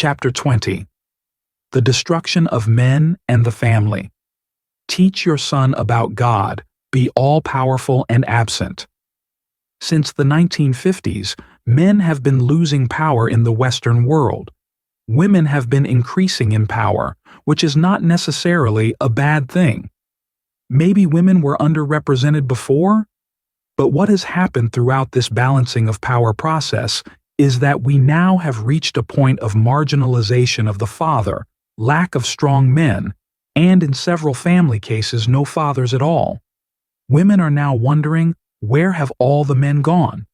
Chapter 20. The Destruction of Men and the Family. Teach your son about God, be all-powerful and absent. Since the 1950s, men have been losing power in the Western world. Women have been increasing in power, which is not necessarily a bad thing. Maybe women were underrepresented before? But what has happened throughout this balancing of power process is that we now have reached a point of marginalization of the father, lack of strong men, and in several family cases no fathers at all. Women are now wondering, where have all the men gone?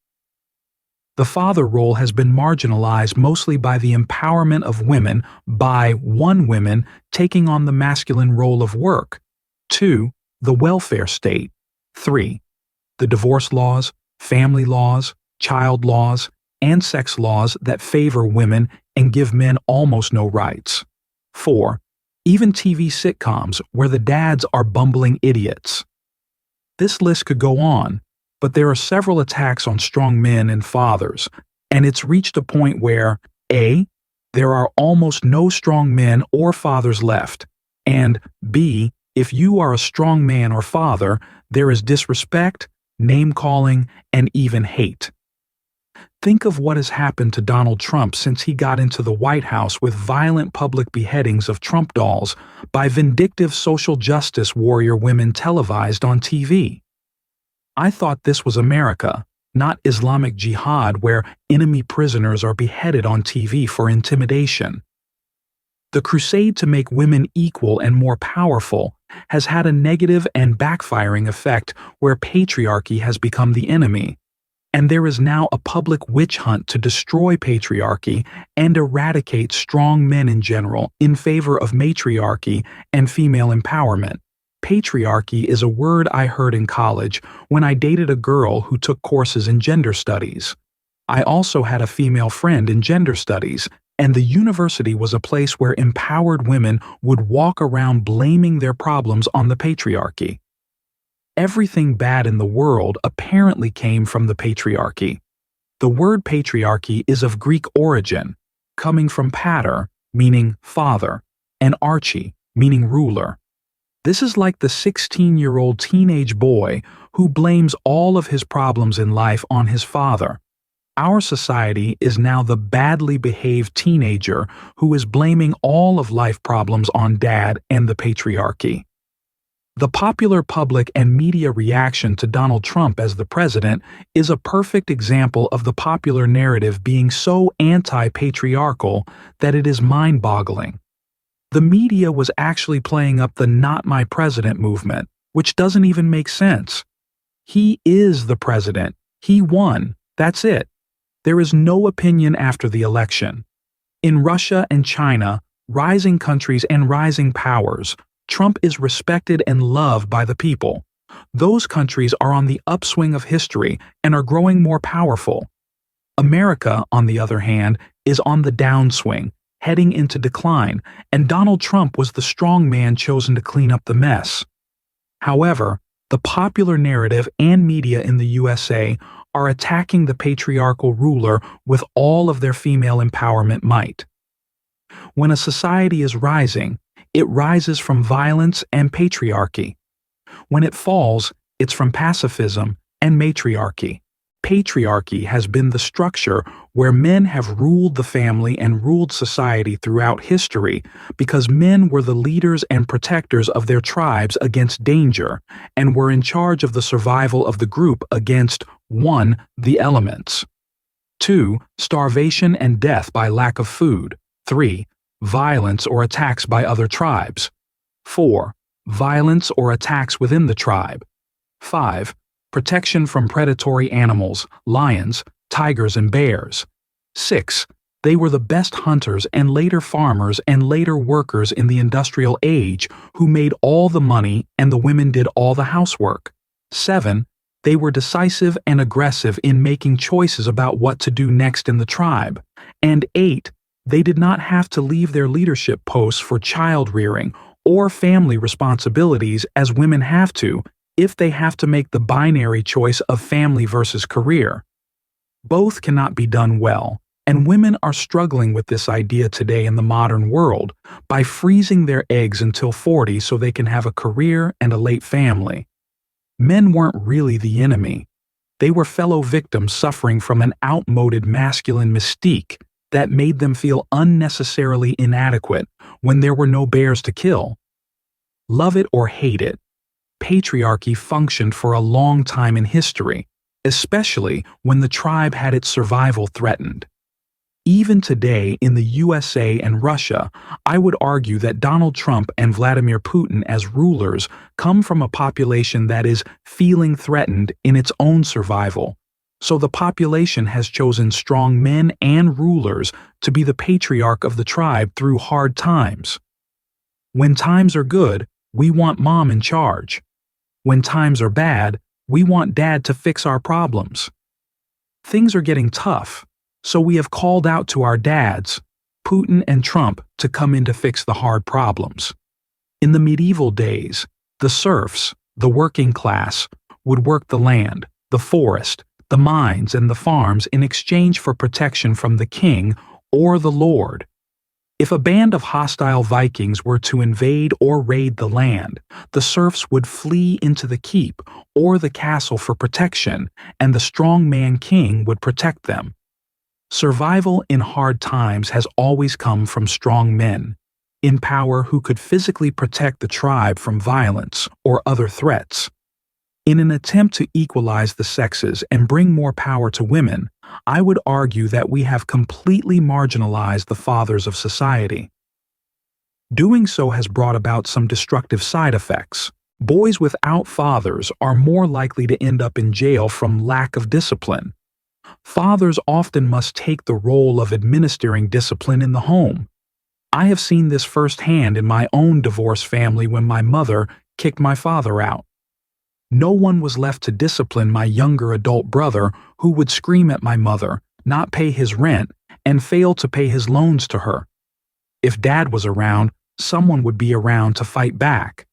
The father role has been marginalized mostly by the empowerment of women by 1. Women taking on the masculine role of work, 2. The welfare state, 3. The divorce laws, family laws, child laws, and sex laws that favor women and give men almost no rights, 4. Even TV sitcoms where the dads are bumbling idiots. This list could go on, but there are several attacks on strong men and fathers, and it's reached a point where A. There are almost no strong men or fathers left, and B. If you are a strong man or father, there is disrespect, name-calling, and even hate. Think of what has happened to Donald Trump since he got into the White House with violent public beheadings of Trump dolls by vindictive social justice warrior women televised on TV. I thought this was America, not Islamic Jihad where enemy prisoners are beheaded on TV for intimidation. The crusade to make women equal and more powerful has had a negative and backfiring effect where patriarchy has become the enemy. And there is now a public witch hunt to destroy patriarchy and eradicate strong men in general in favor of matriarchy and female empowerment. Patriarchy is a word I heard in college when I dated a girl who took courses in gender studies. I also had a female friend in gender studies, and the university was a place where empowered women would walk around blaming their problems on the patriarchy. Everything bad in the world apparently came from the patriarchy. The word patriarchy is of Greek origin, coming from pater, meaning father, and archi, meaning ruler. This is like the 16-year-old teenage boy who blames all of his problems in life on his father. Our society is now the badly behaved teenager who is blaming all of life problems on dad and the patriarchy. The popular public and media reaction to Donald Trump as the president is a perfect example of the popular narrative being so anti-patriarchal that it is mind-boggling. The media was actually playing up the "not my president" movement, which doesn't even make sense. He is the president. He won. That's it. There is no opinion after the election. In Russia and China, rising countries and rising powers, Trump is respected and loved by the people. Those countries are on the upswing of history and are growing more powerful. America, on the other hand, is on the downswing, heading into decline, and Donald Trump was the strong man chosen to clean up the mess. However, the popular narrative and media in the USA are attacking the patriarchal ruler with all of their female empowerment might. When a society is rising, it rises from violence and patriarchy. When it falls, it's from pacifism and matriarchy. Patriarchy has been the structure where men have ruled the family and ruled society throughout history because men were the leaders and protectors of their tribes against danger and were in charge of the survival of the group against 1. The elements, 2. Starvation and death by lack of food, 3. Violence or attacks by other tribes, 4. Violence or attacks within the tribe, 5. Protection from predatory animals, lions, tigers, and bears, 6. They were the best hunters and later farmers and later workers in the industrial age who made all the money and the women did all the housework, 7. They were decisive and aggressive in making choices about what to do next in the tribe, and 8. They did not have to leave their leadership posts for child rearing or family responsibilities as women have to if they have to make the binary choice of family versus career. Both cannot be done well, And women are struggling with this idea today in the modern world by freezing their eggs until 40 so they can have a career and a late family. Men weren't really the enemy. They were fellow victims suffering from an outmoded masculine mystique that made them feel unnecessarily inadequate when there were no bears to kill. Love it or hate it, patriarchy functioned for a long time in history, especially when the tribe had its survival threatened. Even today in the USA and Russia, I would argue that Donald Trump and Vladimir Putin as rulers come from a population that is feeling threatened in its own survival. So the population has chosen strong men and rulers to be the patriarch of the tribe through hard times. When times are good, we want mom in charge. When times are bad, we want dad to fix our problems. Things are getting tough, so we have called out to our dads, Putin and Trump, to come in to fix the hard problems. In the medieval days, the serfs, the working class, would work the land, the forest, the mines, and the farms in exchange for protection from the king or the lord. If a band of hostile Vikings were to invade or raid the land, the serfs would flee into the keep or the castle for protection, and the strong man king would protect them. Survival in hard times has always come from strong men in power who could physically protect the tribe from violence or other threats. In an attempt to equalize the sexes and bring more power to women, I would argue that we have completely marginalized the fathers of society. Doing so has brought about some destructive side effects. Boys without fathers are more likely to end up in jail from lack of discipline. Fathers often must take the role of administering discipline in the home. I have seen this firsthand in my own divorced family when my mother kicked my father out. No one was left to discipline my younger adult brother who would scream at my mother, not pay his rent, and fail to pay his loans to her. If dad was around, someone would be around to fight back.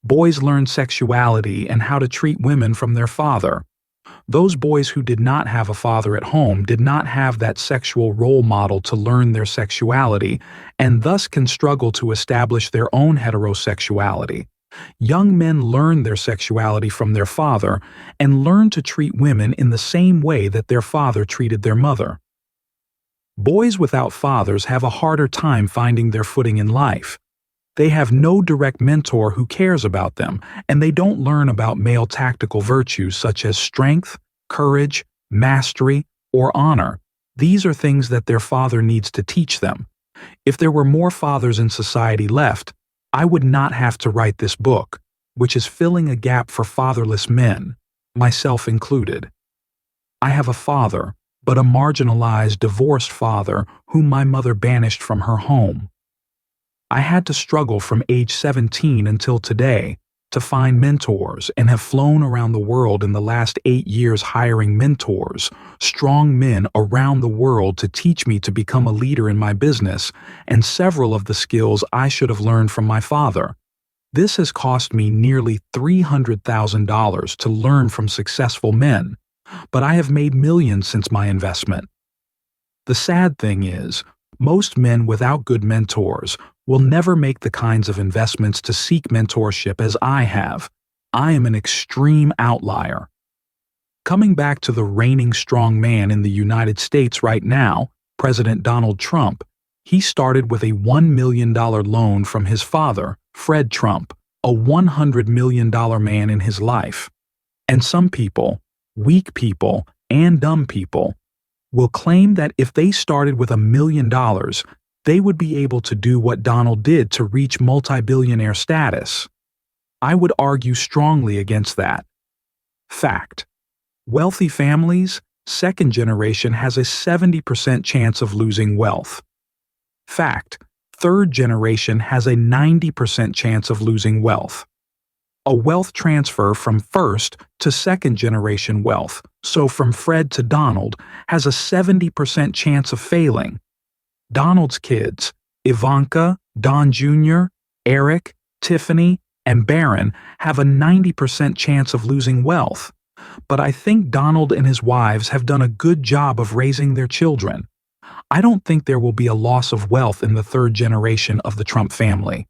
Boys learn sexuality and how to treat women from their father. Those boys who did not have a father at home did not have that sexual role model to learn their sexuality and thus can struggle to establish their own heterosexuality. Young men learn their sexuality from their father and learn to treat women in the same way that their father treated their mother. Boys without fathers have a harder time finding their footing in life. They have no direct mentor who cares about them, and they don't learn about male tactical virtues such as strength, courage, mastery, or honor. These are things that their father needs to teach them. If there were more fathers in society left, I would not have to write this book, which is filling a gap for fatherless men, myself included. I have a father, but a marginalized, divorced father whom my mother banished from her home. I had to struggle from age 17 until today to find mentors and have flown around the world in the last 8 years hiring mentors, strong men around the world to teach me to become a leader in my business and several of the skills I should have learned from my father. This has cost me nearly $300,000 to learn from successful men, but I have made millions since my investment. The sad thing is, most men without good mentors will never make the kinds of investments to seek mentorship as I have. I am an extreme outlier. Coming back to the reigning strong man in the United States right now, President Donald Trump, he started with a $1 million loan from his father, Fred Trump, a $100 million man in his life. And some people, weak people, and dumb people, will claim that if they started with $1 million, they would be able to do what Donald did to reach multi-billionaire status. I would argue strongly against that. Fact: wealthy families, second generation has a 70% chance of losing wealth. Fact: third generation has a 90% chance of losing wealth. A wealth transfer from first to second generation wealth, so from Fred to Donald, has a 70% chance of failing. Donald's kids, Ivanka, Don Jr., Eric, Tiffany, and Barron, have a 90% chance of losing wealth. But I think Donald and his wives have done a good job of raising their children. I don't think there will be a loss of wealth in the third generation of the Trump family.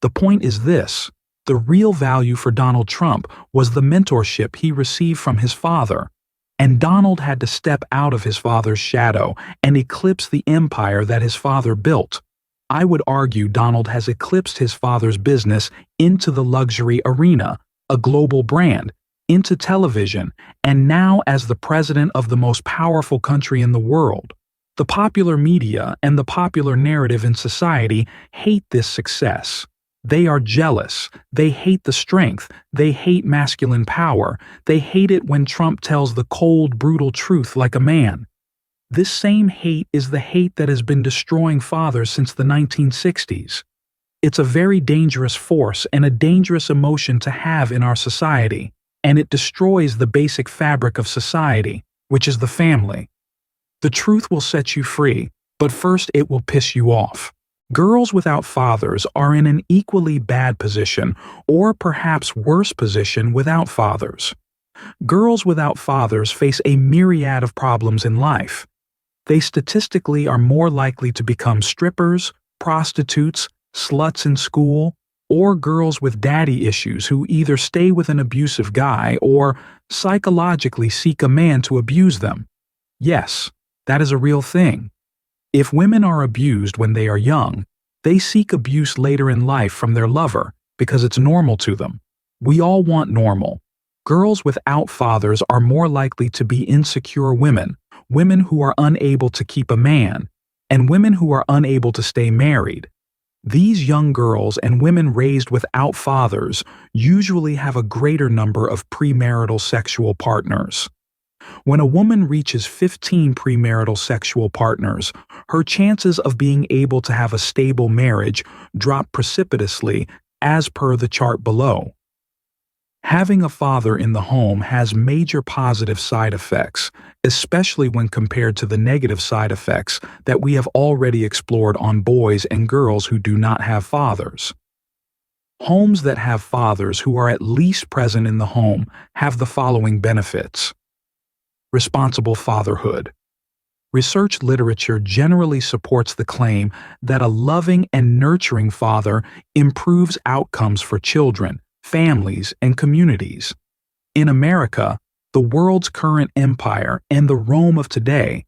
The point is this: the real value for Donald Trump was the mentorship he received from his father. And Donald had to step out of his father's shadow and eclipse the empire that his father built. I would argue Donald has eclipsed his father's business into the luxury arena, a global brand, into television, and now as the president of the most powerful country in the world. The popular media and the popular narrative in society hate this success. They are jealous. They hate the strength. They hate masculine power. They hate it when Trump tells the cold, brutal truth like a man. This same hate is the hate that has been destroying fathers since the 1960s. It's a very dangerous force and a dangerous emotion to have in our society, and it destroys the basic fabric of society, which is the family. The truth will set you free, but first it will piss you off. Girls without fathers are in an equally bad position, or perhaps worse position without fathers. Girls without fathers face a myriad of problems in life. They statistically are more likely to become strippers, prostitutes, sluts in school, or girls with daddy issues who either stay with an abusive guy or psychologically seek a man to abuse them. Yes, that is a real thing. If women are abused when they are young, they seek abuse later in life from their lover because it's normal to them. We all want normal. Girls without fathers are more likely to be insecure women, women who are unable to keep a man, and women who are unable to stay married. These young girls and women raised without fathers usually have a greater number of premarital sexual partners. When a woman reaches 15 premarital sexual partners, her chances of being able to have a stable marriage drop precipitously as per the chart below. Having a father in the home has major positive side effects, especially when compared to the negative side effects that we have already explored on boys and girls who do not have fathers. Homes that have fathers who are at least present in the home have the following benefits. Responsible fatherhood. Research literature generally supports the claim that a loving and nurturing father improves outcomes for children, families, and communities. In America, the world's current empire and the Rome of today,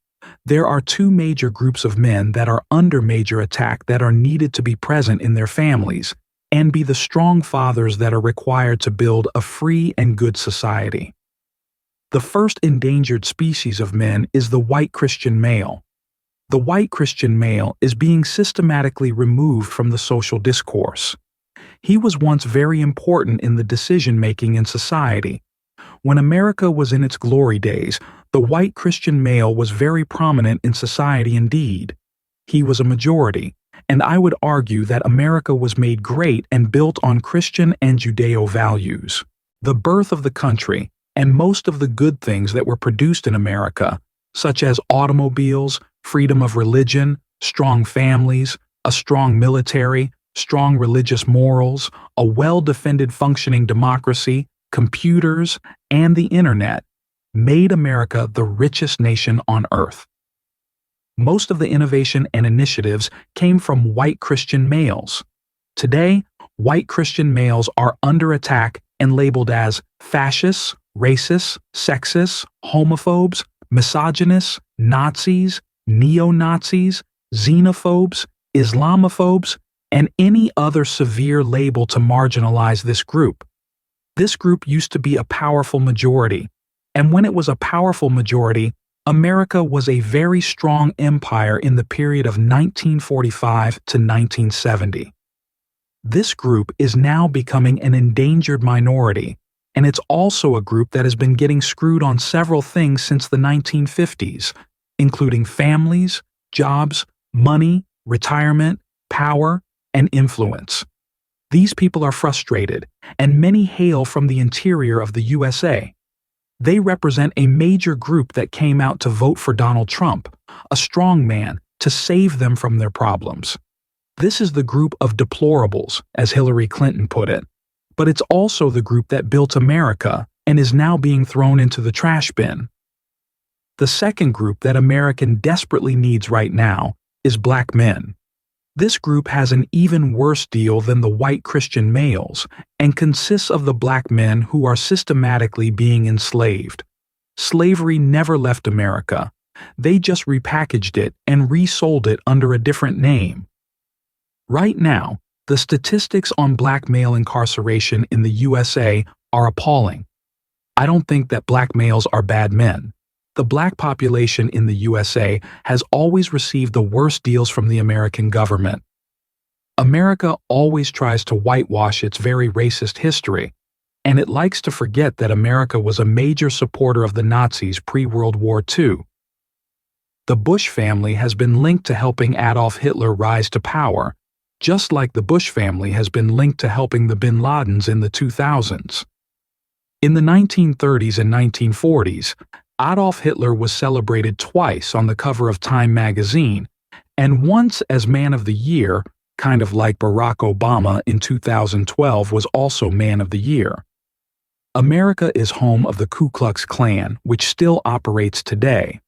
there are two major groups of men that are under major attack that are needed to be present in their families and be the strong fathers that are required to build a free and good society. The first endangered species of men is the white Christian male. The white Christian male is being systematically removed from the social discourse. He was once very important in the decision-making in society. When America was in its glory days, the white Christian male was very prominent in society indeed. He was a majority, and I would argue that America was made great and built on Christian and Judeo values. The birth of the country, and most of the good things that were produced in America, such as automobiles, freedom of religion, strong families, a strong military, strong religious morals, a well-defended functioning democracy, computers, and the internet, made America the richest nation on earth. Most of the innovation and initiatives came from white Christian males. Today, white Christian males are under attack and labeled as fascists, racists, sexists, homophobes, misogynists, Nazis, neo-Nazis, xenophobes, Islamophobes, and any other severe label to marginalize this group. This group used to be a powerful majority, and when it was a powerful majority, America was a very strong empire in the period of 1945 to 1970. This group is now becoming an endangered minority, and it's also a group that has been getting screwed on several things since the 1950s, including families, jobs, money, retirement, power, and influence. These people are frustrated, and many hail from the interior of the USA. They represent a major group that came out to vote for Donald Trump, a strong man, to save them from their problems. This is the group of deplorables, as Hillary Clinton put it, but it's also the group that built America and is now being thrown into the trash bin. The The second group that America desperately needs right now is black men. This group has an even worse deal than the white Christian males and consists of the black men who are systematically being enslaved. Slavery never left America. They just repackaged it and resold it under a different name. Right now, the statistics on black male incarceration in the USA are appalling. I don't think that black males are bad men. The black population in the USA has always received the worst deals from the American government. America always tries to whitewash its very racist history, and it likes to forget that America was a major supporter of the Nazis pre-World War II. The Bush family has been linked to helping Adolf Hitler rise to power, just like the Bush family has been linked to helping the bin Ladens in the 2000s. In the 1930s and 1940s, Adolf Hitler was celebrated twice on the cover of Time magazine, and once as Man of the Year, kind of like Barack Obama in 2012 was also Man of the Year. America is home of the Ku Klux Klan, which still operates today.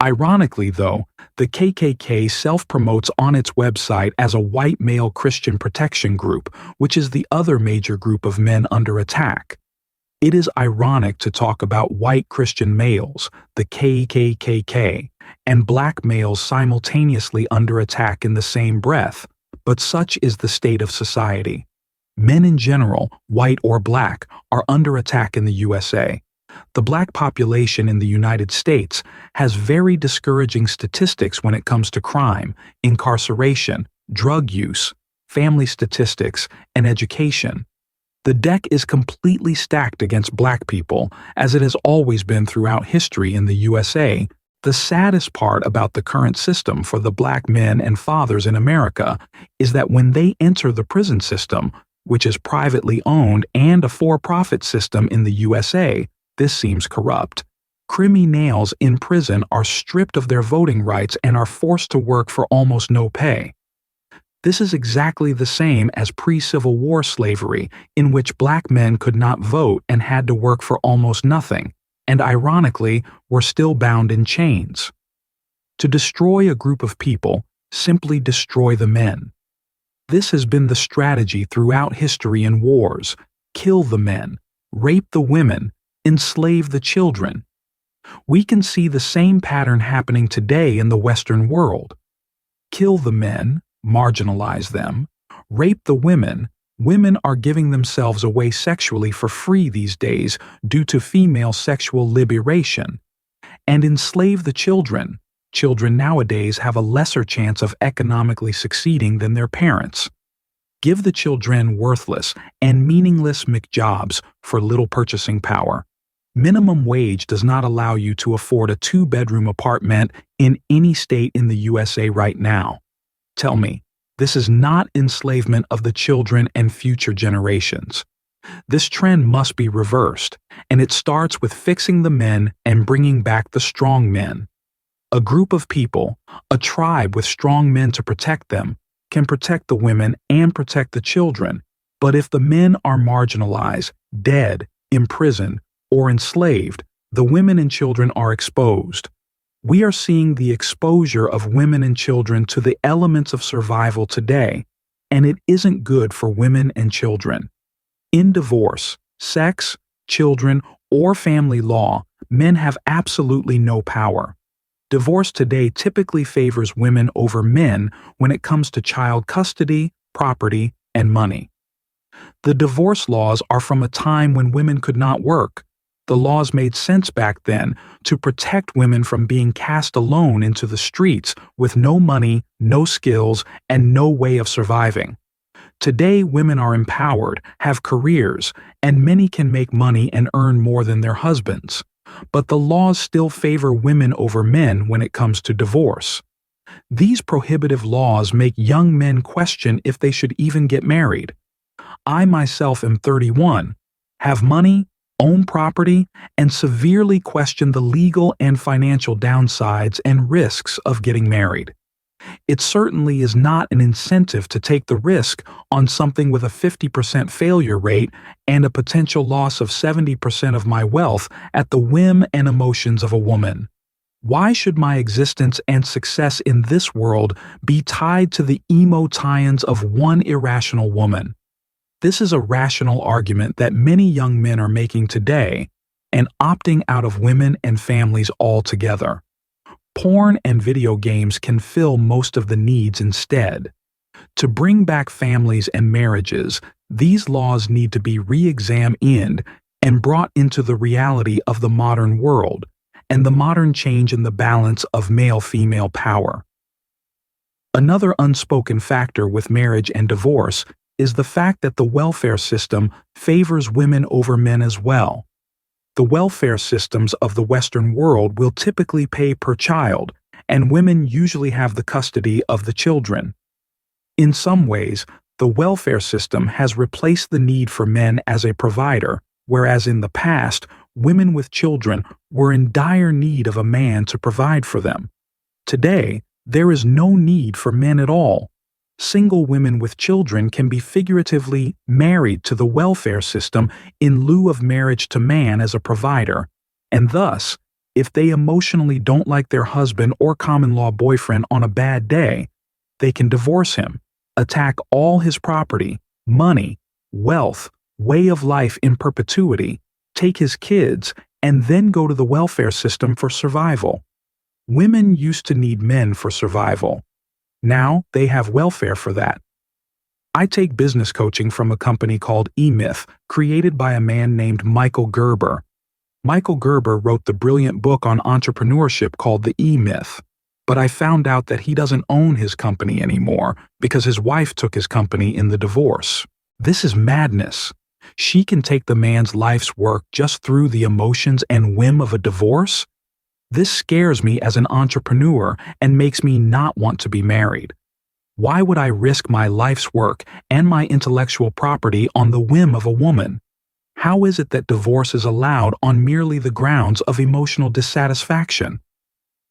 Ironically, though, the KKK self-promotes on its website as a white male Christian protection group, which is the other major group of men under attack. It is ironic to talk about white Christian males, the KKK, and black males simultaneously under attack in the same breath, but such is the state of society. Men in general, white or black, are under attack in the USA. The black population in the United States has very discouraging statistics when it comes to crime, incarceration, drug use, family statistics, and education. The deck is completely stacked against black people, as it has always been throughout history in the USA. The saddest part about the current system for the black men and fathers in America is that when they enter the prison system, which is privately owned and a for-profit system in the USA, this seems corrupt. Criminals in prison are stripped of their voting rights and are forced to work for almost no pay. This is exactly the same as pre-Civil War slavery, in which black men could not vote and had to work for almost nothing, and ironically, were still bound in chains. To destroy a group of people, simply destroy the men. This has been the strategy throughout history in wars: kill the men, rape the women, enslave the children. We can see the same pattern happening today in the Western world. Kill the men, marginalize them, rape the women. Women are giving themselves away sexually for free these days due to female sexual liberation. And enslave the children. Children nowadays have a lesser chance of economically succeeding than their parents. Give the children worthless and meaningless McJobs for little purchasing power. Minimum wage does not allow you to afford a 2-bedroom apartment in any state in the USA right now. Tell me, this is not enslavement of the children and future generations. This trend must be reversed, and it starts with fixing the men and bringing back the strong men. A group of people, a tribe with strong men to protect them, can protect the women and protect the children, but if the men are marginalized, dead, imprisoned, or enslaved, the women and children are exposed. We are seeing the exposure of women and children to the elements of survival today, and it isn't good for women and children. In divorce, sex, children, or family law, men have absolutely no power. Divorce today typically favors women over men when it comes to child custody, property, and money. The divorce laws are from a time when women could not work. The laws made sense back then to protect women from being cast alone into the streets with no money, no skills, and no way of surviving. Today, women are empowered, have careers, and many can make money and earn more than their husbands. But the laws still favor women over men when it comes to divorce. These prohibitive laws make young men question if they should even get married. I myself am 31, have money, own property, and severely question the legal and financial downsides and risks of getting married. It certainly is not an incentive to take the risk on something with a 50% failure rate and a potential loss of 70% of my wealth at the whim and emotions of a woman. Why should my existence and success in this world be tied to the emo tie-ins of one irrational woman? This is a rational argument that many young men are making today and opting out of women and families altogether. Porn and video games can fill most of the needs instead. To bring back families and marriages, these laws need to be re-examined and brought into the reality of the modern world and the modern change in the balance of male-female power. Another unspoken factor with marriage and divorce is the fact that the welfare system favors women over men as well. The welfare systems of the Western world will typically pay per child, and women usually have the custody of the children. In some ways, the welfare system has replaced the need for men as a provider, whereas in the past, women with children were in dire need of a man to provide for them. Today, there is no need for men at all. Single women with children can be figuratively married to the welfare system in lieu of marriage to man as a provider, and thus, if they emotionally don't like their husband or common-law boyfriend on a bad day, they can divorce him, attack all his property, money, wealth, way of life in perpetuity, take his kids, and then go to the welfare system for survival. Women used to need men for survival. Now they have welfare for that. I take business coaching from a company called E-Myth, created by a man named Michael Gerber. Michael Gerber wrote the brilliant book on entrepreneurship called The E-Myth, but I found out that he doesn't own his company anymore because his wife took his company in the divorce. This is madness. She can take the man's life's work just through the emotions and whim of a divorce? This scares me as an entrepreneur and makes me not want to be married. Why would I risk my life's work and my intellectual property on the whim of a woman? How is it that divorce is allowed on merely the grounds of emotional dissatisfaction?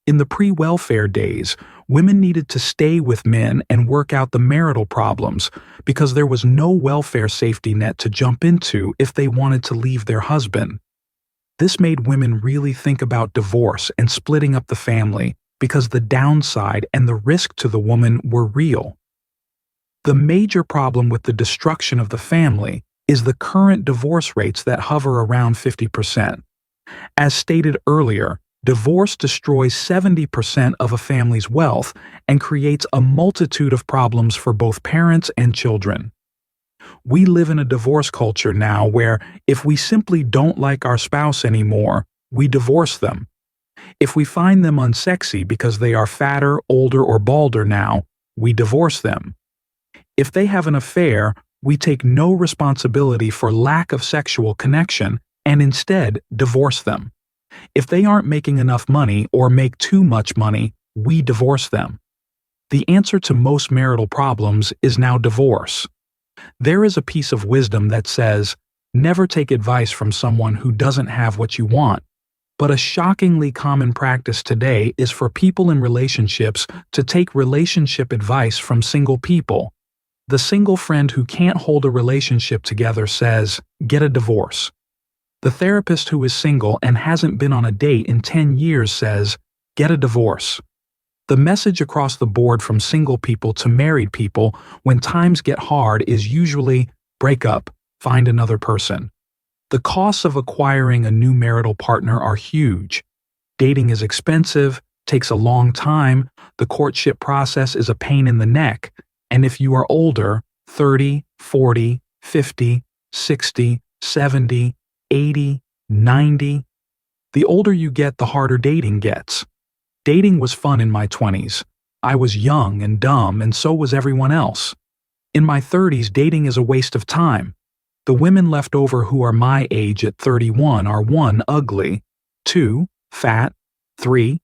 In the pre-welfare days, women needed to stay with men and work out the marital problems because there was no welfare safety net to jump into if they wanted to leave their husband. This made women really think about divorce and splitting up the family because the downside and the risk to the woman were real. The major problem with the destruction of the family is the current divorce rates that hover around 50%. As stated earlier, divorce destroys 70% of a family's wealth and creates a multitude of problems for both parents and children. We live in a divorce culture now where if we simply don't like our spouse anymore, we divorce them. If we find them unsexy because they are fatter, older, or balder now, we divorce them. If they have an affair, we take no responsibility for lack of sexual connection and instead divorce them. If they aren't making enough money or make too much money, we divorce them. The answer to most marital problems is now divorce. There is a piece of wisdom that says, never take advice from someone who doesn't have what you want. But a shockingly common practice today is for people in relationships to take relationship advice from single people. The single friend who can't hold a relationship together says, get a divorce. The therapist who is single and hasn't been on a date in 10 years says, get a divorce. The message across the board from single people to married people when times get hard is usually, break up, find another person. The costs of acquiring a new marital partner are huge. Dating is expensive, takes a long time, the courtship process is a pain in the neck, and if you are older, 30, 40, 50, 60, 70, 80, 90, the older you get, the harder dating gets. Dating was fun in my 20s. I was young and dumb, and so was everyone else. In my 30s, dating is a waste of time. The women left over who are my age at 31 are 1, ugly, 2, fat, 3,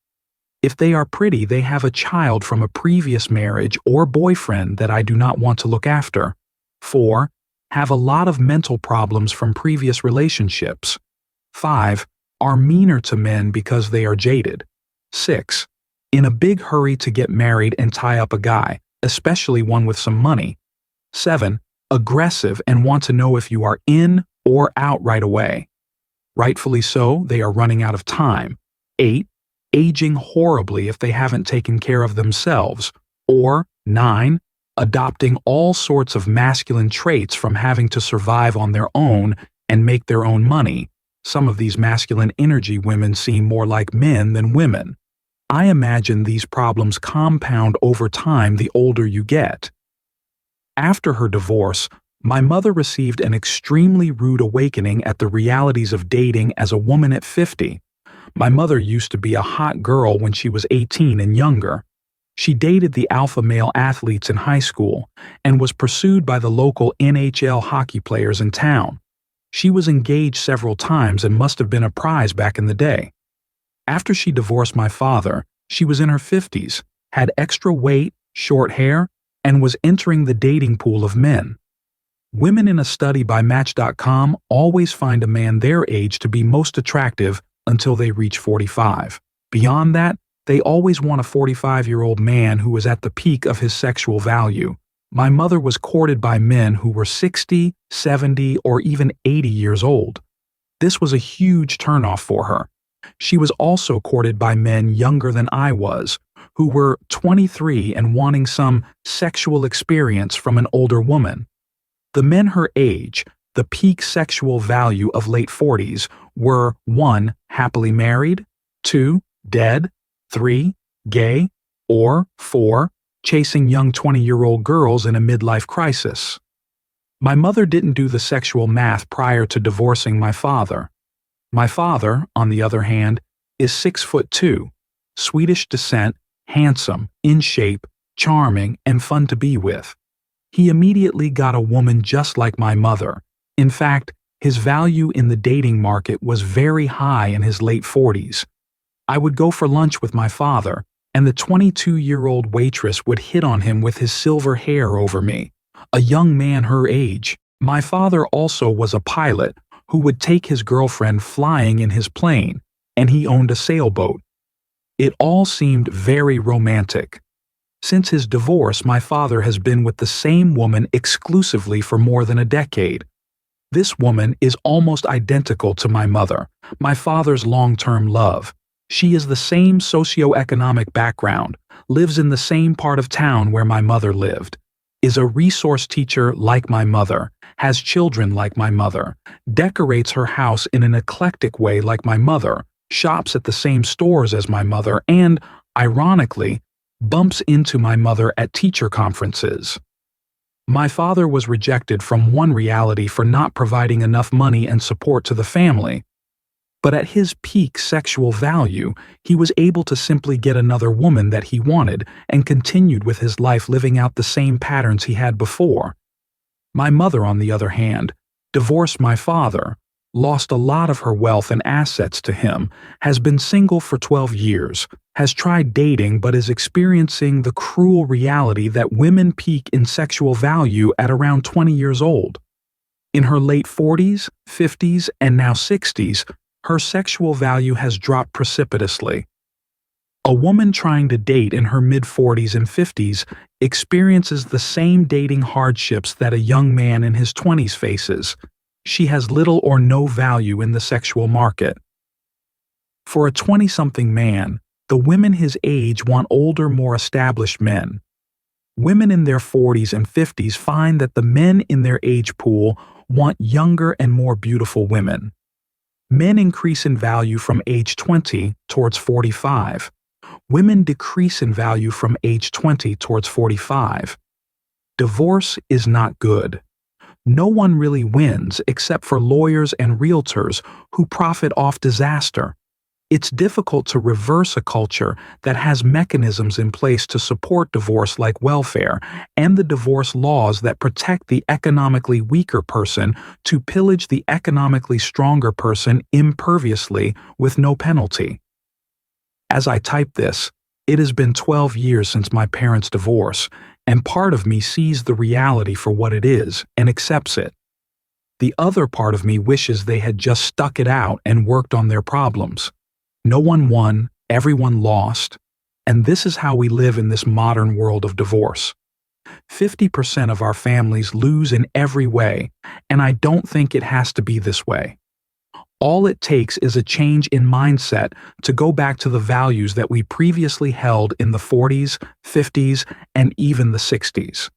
if they are pretty, they have a child from a previous marriage or boyfriend that I do not want to look after, 4, have a lot of mental problems from previous relationships, 5, are meaner to men because they are jaded, 6, in a big hurry to get married and tie up a guy, especially one with some money, 7, aggressive and want to know if you are in or out right away. Rightfully so, they are running out of time. 8, aging horribly if they haven't taken care of themselves, or 9. Adopting all sorts of masculine traits from having to survive on their own and make their own money. Some of these masculine energy women seem more like men than women. I imagine these problems compound over time the older you get. After her divorce, my mother received an extremely rude awakening at the realities of dating as a woman at 50. My mother used to be a hot girl when she was 18 and younger. She dated the alpha male athletes in high school and was pursued by the local NHL hockey players in town. She was engaged several times and must have been a prize back in the day. After she divorced my father, she was in her 50s, had extra weight, short hair, and was entering the dating pool of men. Women in a study by Match.com always find a man their age to be most attractive until they reach 45. Beyond that, they always want a 45-year-old man who is at the peak of his sexual value. My mother was courted by men who were 60, 70, or even 80 years old. This was a huge turnoff for her. She was also courted by men younger than I was, who were 23 and wanting some sexual experience from an older woman. The men her age, the peak sexual value of late 40s, were 1. Happily married, 2. Dead, 3. Gay, or 4. Chasing young 20-year-old girls in a midlife crisis. My mother didn't do the sexual math prior to divorcing my father. My father, on the other hand, is 6'2", Swedish descent, handsome, in shape, charming, and fun to be with. He immediately got a woman just like my mother. In fact, his value in the dating market was very high in his late 40s. I would go for lunch with my father, and the 22-year-old waitress would hit on him with his silver hair over me, a young man her age. My father also was a pilot who would take his girlfriend flying in his plane, and he owned a sailboat. It all seemed very romantic. Since his divorce, my father has been with the same woman exclusively for more than a decade. This woman is almost identical to my mother, my father's long-term love. She is the same socioeconomic background, lives in the same part of town where my mother lived, is a resource teacher like my mother, has children like my mother, decorates her house in an eclectic way like my mother, shops at the same stores as my mother, and, ironically, bumps into my mother at teacher conferences. My father was rejected from one reality for not providing enough money and support to the family. But at his peak sexual value, he was able to simply get another woman that he wanted and continued with his life living out the same patterns he had before. My mother, on the other hand, divorced my father, lost a lot of her wealth and assets to him, has been single for 12 years, has tried dating but is experiencing the cruel reality that women peak in sexual value at around 20 years old. In her late 40s, 50s, and now 60s, her sexual value has dropped precipitously. A woman trying to date in her mid-40s and 50s experiences the same dating hardships that a young man in his 20s faces. She has little or no value in the sexual market. For a 20-something man, the women his age want older, more established men. Women in their 40s and 50s find that the men in their age pool want younger and more beautiful women. Men increase in value from age 20 towards 45. Women decrease in value from age 20 towards 45. Divorce is not good. No one really wins except for lawyers and realtors who profit off disaster. It's difficult to reverse a culture that has mechanisms in place to support divorce like welfare and the divorce laws that protect the economically weaker person to pillage the economically stronger person imperviously with no penalty. As I type this, it has been 12 years since my parents' divorce, and part of me sees the reality for what it is and accepts it. The other part of me wishes they had just stuck it out and worked on their problems. No one won, everyone lost, and this is how we live in this modern world of divorce. 50% of our families lose in every way, and I don't think it has to be this way. All it takes is a change in mindset to go back to the values that we previously held in the 40s, 50s, and even the 60s.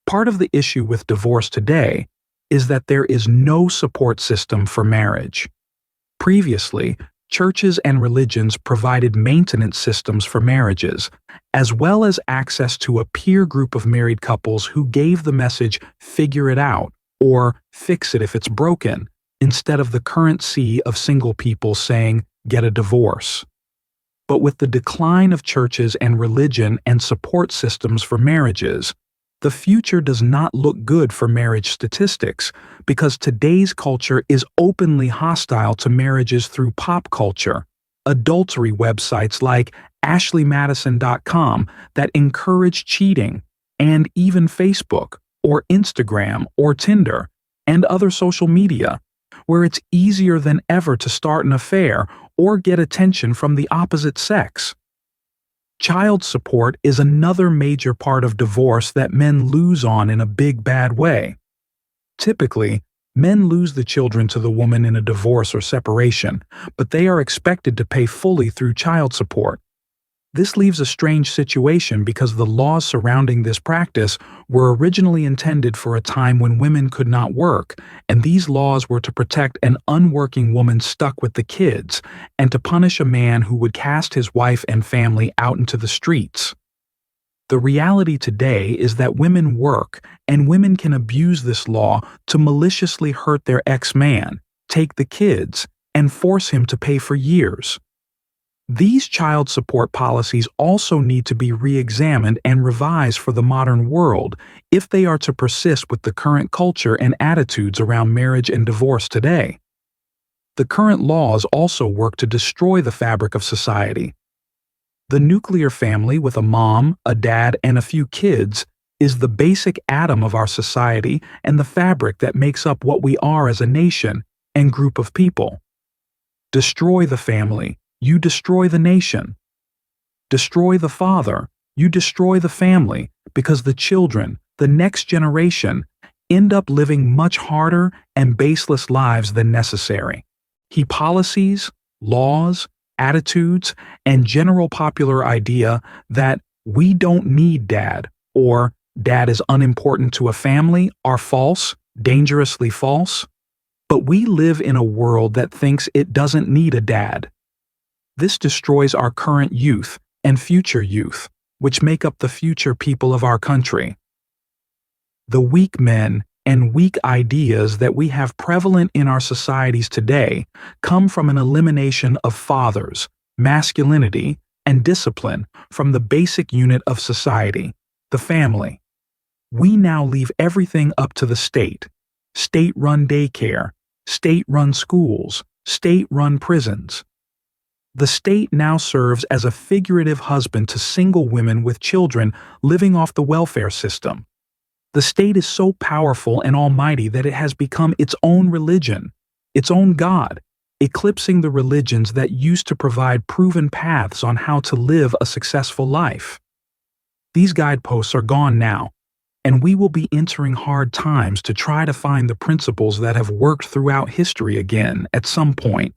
Part of the issue with divorce today is that there is no support system for marriage. Previously, churches and religions provided maintenance systems for marriages, as well as access to a peer group of married couples who gave the message, "figure it out," or "fix it if it's broken," instead of the current sea of single people saying, "get a divorce." But with the decline of churches and religion and support systems for marriages, the future does not look good for marriage statistics because today's culture is openly hostile to marriages through pop culture, adultery websites like ashleymadison.com that encourage cheating, and even Facebook or Instagram or Tinder and other social media, where it's easier than ever to start an affair or get attention from the opposite sex. Child support is another major part of divorce that men lose on in a big bad way. Typically, men lose the children to the woman in a divorce or separation, but they are expected to pay fully through child support. This leaves a strange situation because the laws surrounding this practice were originally intended for a time when women could not work, and these laws were to protect an unworking woman stuck with the kids and to punish a man who would cast his wife and family out into the streets. The reality today is that women work, and women can abuse this law to maliciously hurt their ex-man, take the kids, and force him to pay for years. These child support policies also need to be re-examined and revised for the modern world if they are to persist with the current culture and attitudes around marriage and divorce today. The current laws also work to destroy the fabric of society. The nuclear family with a mom, a dad, and a few kids is the basic atom of our society and the fabric that makes up what we are as a nation and group of people. Destroy the family, you destroy the nation. Destroy the father, you destroy the family, because the children, the next generation, end up living much harder and baseless lives than necessary. Policies, laws, attitudes, and general popular idea that we don't need dad or dad is unimportant to a family are false, dangerously false. But we live in a world that thinks it doesn't need a dad. This destroys our current youth and future youth, which make up the future people of our country. The weak men and weak ideas that we have prevalent in our societies today come from an elimination of fathers, masculinity, and discipline from the basic unit of society, the family. We now leave everything up to the state. State-run daycare, state-run schools, state-run prisons. The state now serves as a figurative husband to single women with children living off the welfare system. The state is so powerful and almighty that it has become its own religion, its own God, eclipsing the religions that used to provide proven paths on how to live a successful life. These guideposts are gone now, and we will be entering hard times to try to find the principles that have worked throughout history again at some point.